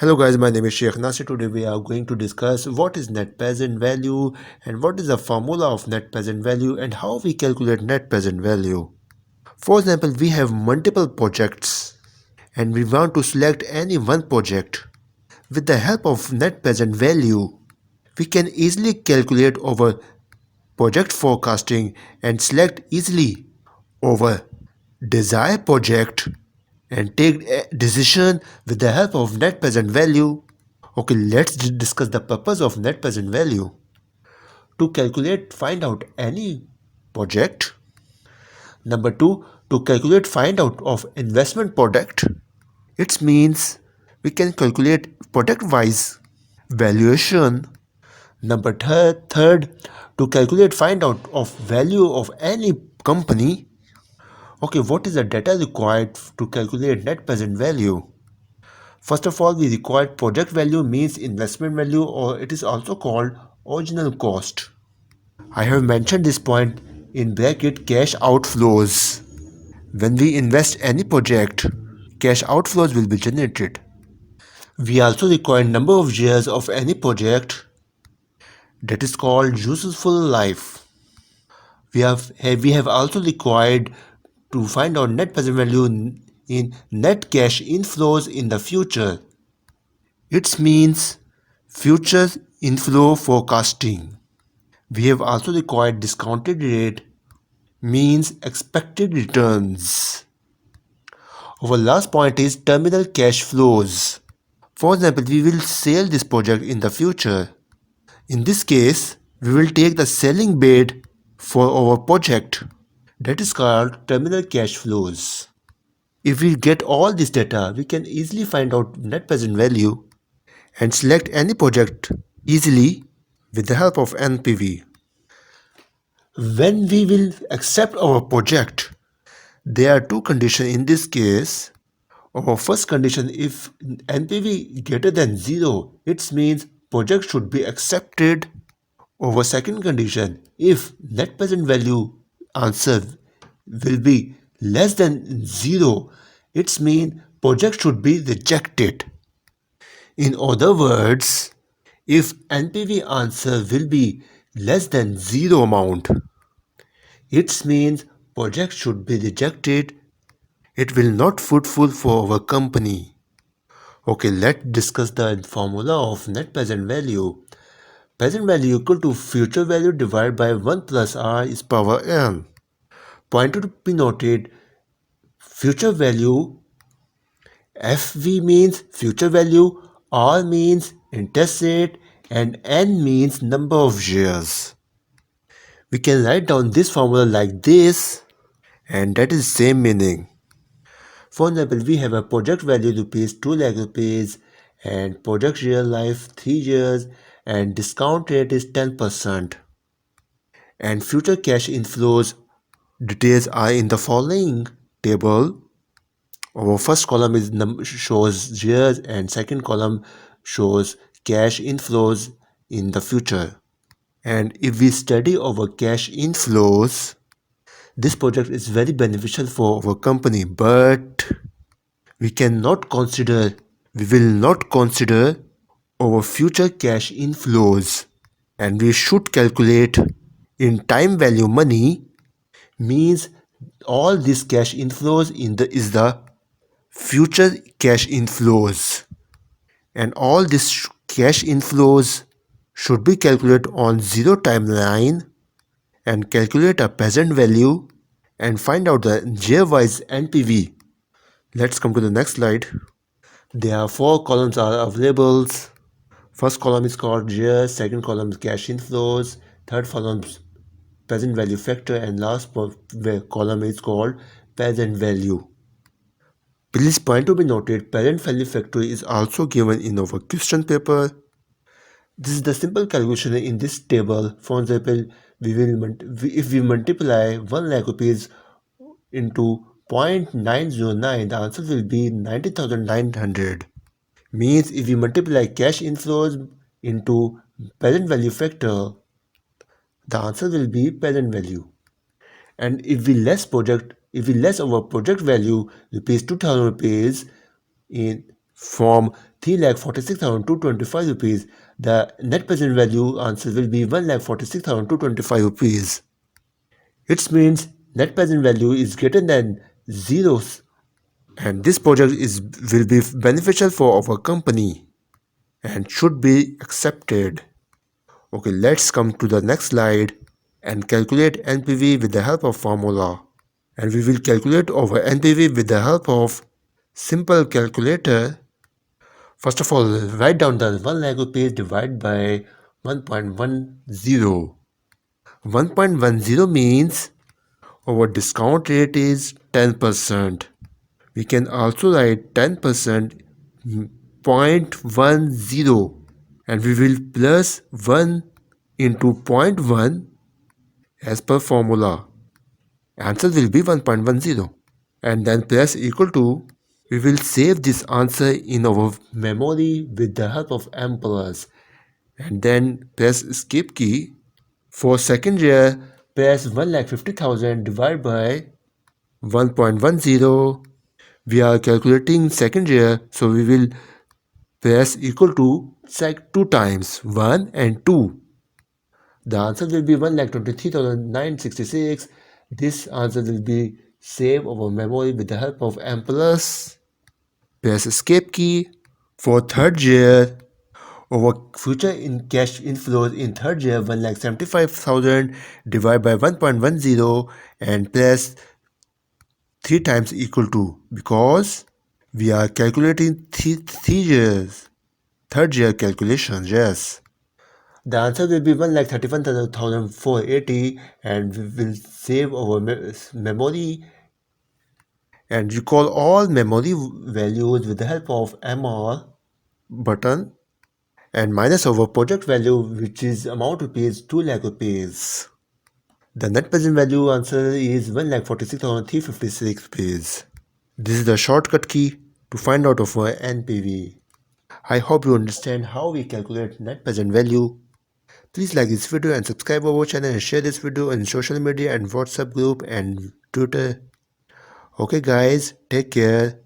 Hello guys, my name is Sheikh Nasir. Today we are going to discuss what is net present value and what is the formula of net present value and how we calculate net present value. For example, we have multiple projects and we want to select any one project. With the help of net present value, we can easily calculate our project forecasting and select easily our desired project and take a decision with the help of net present value. Okay, let's discuss the purpose of net present value. To calculate, find out any project. Number two, to calculate, find out of investment product. It means we can calculate product wise valuation. Number third, to calculate, find out of value of any company. Okay, what is the data required to calculate net present value? First of all, we require project value means investment value, or it is also called original cost. I have mentioned this point in bracket cash outflows. When we invest any project, cash outflows will be generated. We also require number of years of any project, that is called useful life. We have also required to find out net present value in net cash inflows in the future. It means future inflow forecasting. We have also required discounted rate means expected returns. Our last point is terminal cash flows. For example, we will sell this project in the future. In this case, we will take the selling bid for our project. That is called terminal cash flows. If we get all this data, we can easily find out net present value and select any project easily with the help of NPV. When we will accept our project, there are two conditions in this case. Our first condition, if NPV greater than 0, it means project should be accepted. Our second condition, if net present value answer will be less than 0, it means project should be rejected. In other words, if NPV answer will be less than 0 amount, it means project should be rejected. It will not fruitful for our company. Okay, let's discuss the formula of net present value. Present value equal to future value divided by 1 plus r is power n. Point to be noted, future value, FV means future value, R means interest rate, and N means number of years. We can write down this formula like this, and that is same meaning. For example, we have a project value rupees 2 lakh rupees and project real life 3 years and discount rate is 10%. And future cash inflows details are in the following table. Our first column is shows years and second column shows cash inflows in the future. And if we study our cash inflows, this project is very beneficial for our company, but we will not consider our future cash inflows, and we should calculate in time value money means all these cash inflows is the future cash inflows, and all these cash inflows should be calculated on zero timeline and calculate a present value and find out the year-wise NPV. Let's come to the next slide. There are 4 columns are available. First column is called years, second column is cash inflows, third column is present value factor, and last column is called present value. Please point to be noted, present value factor is also given in our question paper. This is the simple calculation in this table. For example, if we multiply 1 lakh rupees into 0.909, the answer will be 90,900. Means if we multiply cash inflows into present value factor, the answer will be present value. And if we less our project value rupees 2000 rupees in from 3,46,225 rupees. The net present value answer will be 1,46,225 rupees. It means net present value is greater than zeros, and this project will be beneficial for our company and should be accepted. Okay, let's come to the next slide and calculate NPV with the help of formula. And we will calculate our NPV with the help of simple calculator. First of all, write down the 1 lakh rupees divided by 1.10. 1.10 means our discount rate is 10%. We can also write 10% 0.10, and we will plus 1 into 0.1 as per formula. Answer will be 1.10, and then press equal to. We will save this answer in our memory with the help of M plus, and then press escape key. For second year, press 1,50,000 divided by 1.10. We are calculating second year, so we will press equal to 2 times 1 and 2. The answer will be 1,23,966. This answer will be saved over memory with the help of M plus. Press escape key. For third year, our future in cash inflows in third year 1,75,000 divided by 1.10 and press 3 times equal to, because we are calculating 3 years. Third year calculations, yes. The answer will be 1,31,480, and we will save our memory and recall all memory values with the help of MR button, and minus our project value, which is amount rupees 2 lakh rupees. The net present value answer is 1,46,356 rupees. This is the shortcut key to find out of our NPV. I hope you understand how we calculate net present value. Please like this video and subscribe our channel and share this video on social media and WhatsApp group and Twitter. Okay guys, take care.